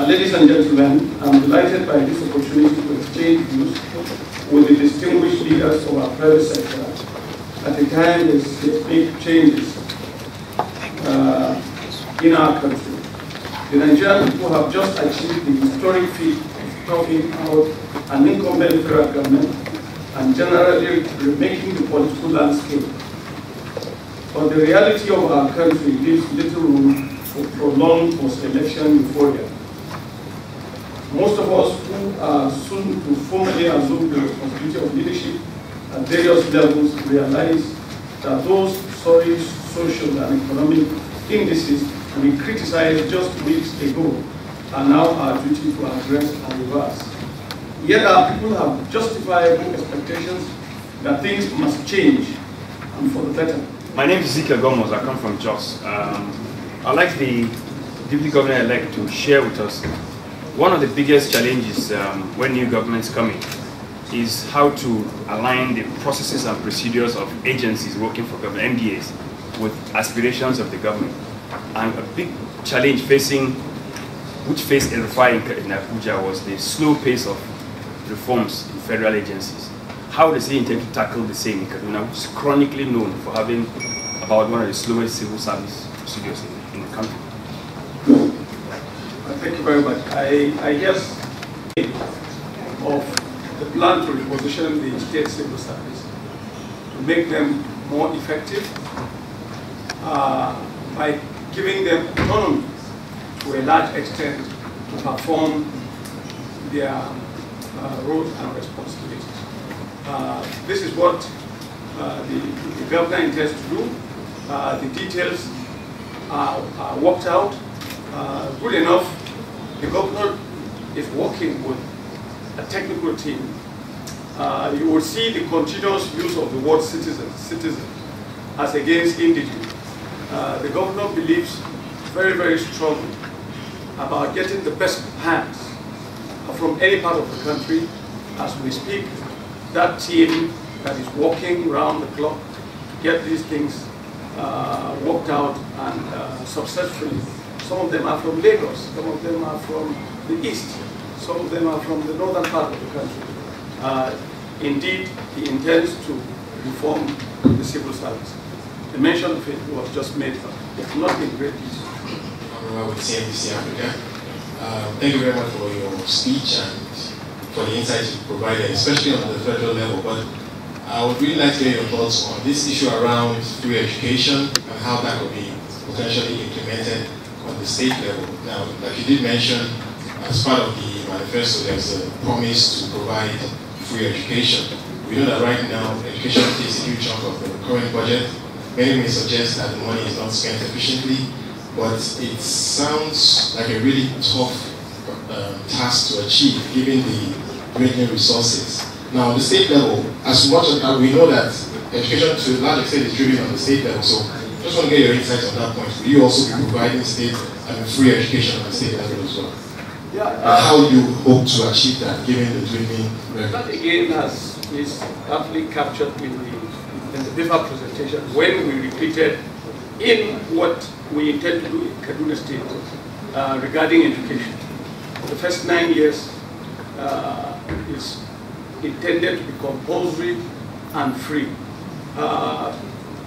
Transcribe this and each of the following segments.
Ladies and gentlemen, I'm delighted by this opportunity to exchange views with the distinguished leaders of our private sector at a time there's big changes in our country. The Nigerian people have just achieved the historic feat of talking out an incumbent federal government and generally remaking the political landscape. But the reality of our country leaves little room for prolonged post-election euphoria. Most of us who are soon to formally assume the responsibility of leadership at various levels realize that those sorry social and economic indices we criticized just weeks ago are now our duty to address and reverse. Yet our people have justifiable expectations that things must change and for the better. My name is Ezekiel Gomez. I come from Jos. I'd like the Deputy Governor-elect to share with us one of the biggest challenges when new governments come in is how to align the processes and procedures of agencies working for government, MDAs, with aspirations of the government. And a big challenge which faced El-Rufai in Abuja was the slow pace of reforms in federal agencies. How does he intend to tackle the same in Kaduna, which is chronically known for having about one of the slowest civil service procedures in the country? Thank you very much. I guess of the plan to reposition the state civil service to make them more effective by giving them autonomy to a large extent to perform their roles and responsibilities. This is what the governor intends to do. The details are worked out. Good enough, the governor is working with a technical team. You will see the continuous use of the word citizen as against indigent. The governor believes very, very strongly about getting the best hands from any part of the country. As we speak, that team that is working round the clock to get these things worked out and successfully. Some of them are from Lagos, some of them are from the east, some of them are from the northern part of the country. Indeed, he intends to reform the civil service. The mention of it was just made, but not in great detail. With CNBC Africa. Thank you very much for your speech and for the insights you provided, especially on the federal level. But I would really like to hear your thoughts on this issue around free education and how that could be potentially implemented on the state level. Now, like you did mention, as part of the manifesto, there's a promise to provide free education. We know that right now, education takes a huge chunk of the current budget. Many may suggest that the money is not spent efficiently, but it sounds like a really tough task to achieve, given the dwindling resources. Now, on the state level, as much as we know that education to a large extent is driven on the state level, so I just want to get your insights on that point. Will you also be providing state free education on the state level as well? Yeah. How do you hope to achieve that, given the dwindling revenue? That again is aptly captured in the BIFA presentation when we repeated in what we intend to do in Kaduna State regarding education. The first 9 years is intended to be compulsory and free.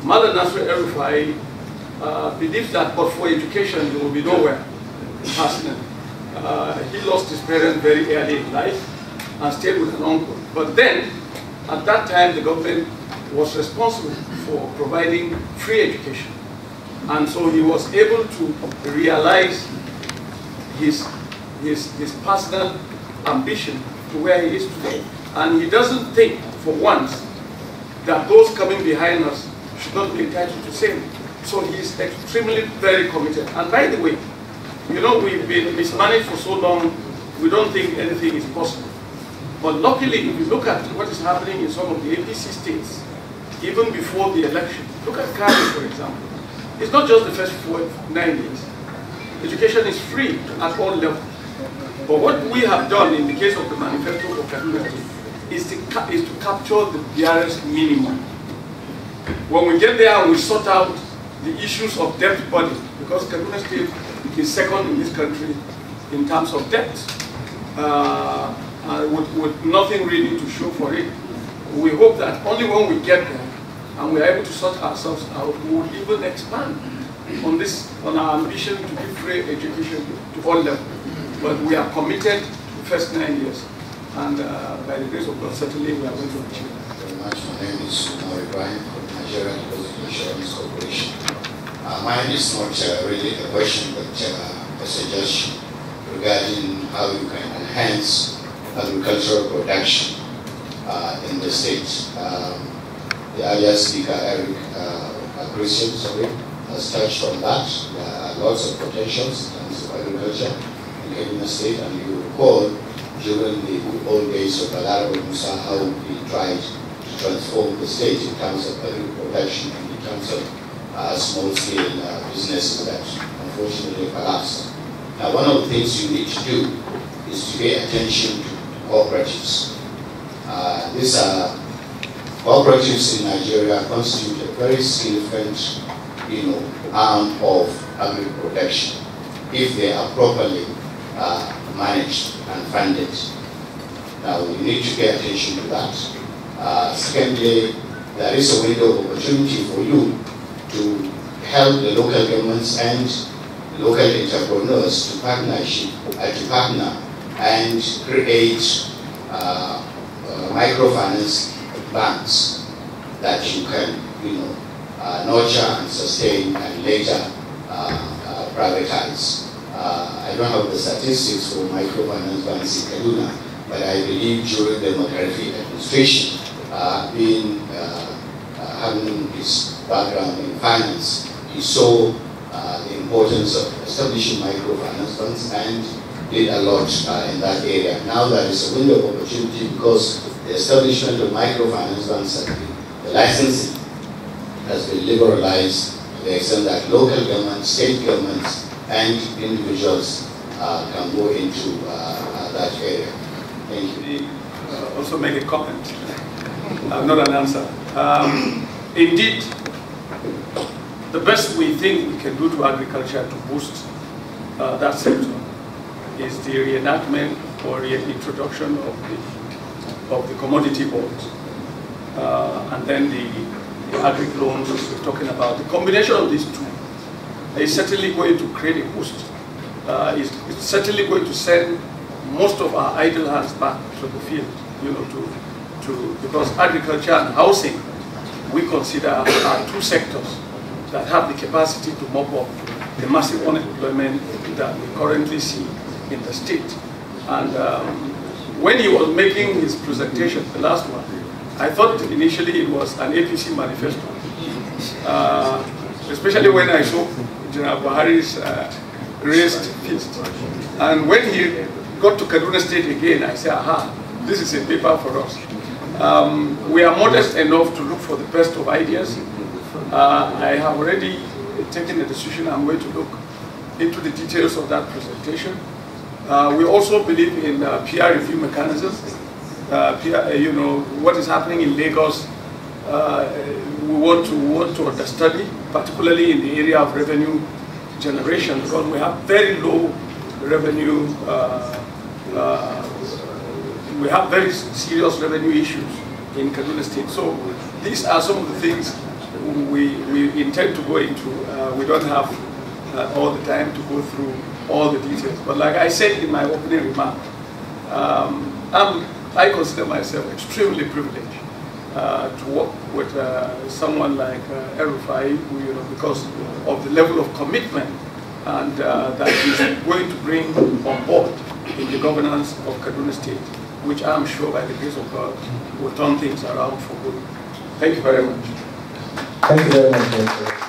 Mother Nasser El-Rufai believes that but for education he will be nowhere personally. He lost his parents very early in life and stayed with an uncle. But then, at that time, the government was responsible for providing free education. And so he was able to realize his personal ambition to where he is today. And he doesn't think for once that those coming behind us should not be entitled to same. So he is extremely very committed. And by the way, you know, we've been mismanaged for so long, we don't think anything is possible. But luckily, if you look at what is happening in some of the APC states, even before the election, look at Kano, for example. It's not just the first 9 years. Education is free at all levels. But what we have done in the case of the manifesto of Kaduna State is to capture the barest minimum. When we get there and we sort out the issues of debt burden, because Kaduna State is second in this country in terms of debt, with nothing really to show for it. We hope that only when we get there and we are able to sort ourselves out, we will even expand on our ambition to give free education to all levels. But we are committed to the first 9 years, and by the grace of God, certainly we are going to achieve that. Thank you very much. My name is Umar Ibrahim from Nigerian Deposit Insurance Corporation. Mine is not really a question, but a suggestion regarding how you can enhance agricultural production in the state. The earlier speaker, Eric Christian, has touched on that. There are lots of potentials in terms of agriculture in Kaduna State, and you recall during the old days of Balarabe Musa how he tried to transform the state in terms of agricultural production and in terms of small-scale businesses that unfortunately collapsed. Now, one of the things you need to do is to pay attention to cooperatives. These cooperatives in Nigeria constitute a very significant, arm of agri-production if they are properly managed and funded. Now, you need to pay attention to that. Secondly, there is a window of opportunity for you to help the local governments and local entrepreneurs to partner and create microfinance banks that you can, nurture and sustain and later privatize. I don't have the statistics for microfinance banks in Kaduna, but I believe during the McCarthy administration, having his background in finance, he saw the importance of establishing microfinance banks and did a lot in that area. Now there is a window of opportunity because the establishment of microfinance banks, the licensing has been liberalized to the extent that local governments, state governments, and individuals can go into that area. Thank you. Also make a comment, not an answer. Indeed, the best we think we can do to agriculture to boost that sector is the reenactment or reintroduction of the commodity board, and then the agri loans we're talking about. The combination of these two is certainly going to create a boost. It's certainly going to send most of our idle hands back to the field, because agriculture and housing we consider are two sectors that have the capacity to mop up the massive unemployment that we currently see in the state. And when he was making his presentation, the last one, I thought initially it was an APC manifesto, especially when I saw General Buhari's raised fist. And when he got to Kaduna State again, I said, aha, this is a paper for us. We are modest enough to look for the best of ideas. I have already taken a decision. I'm going to look into the details of that presentation. We also believe in peer review mechanisms. What is happening in Lagos, we want to understudy, particularly in the area of revenue generation, because we have very low revenue, we have very serious revenue issues in Kaduna State. So these are some of the things we intend to go into. We don't have all the time to go through all the details. But like I said in my opening remark, I consider myself extremely privileged to work with someone like El-Rufai, because of the level of commitment and that he's going to bring on board in the governance of Kaduna State, which I'm sure by the grace of God will turn things around for good. Thank you very much. Thank you very much.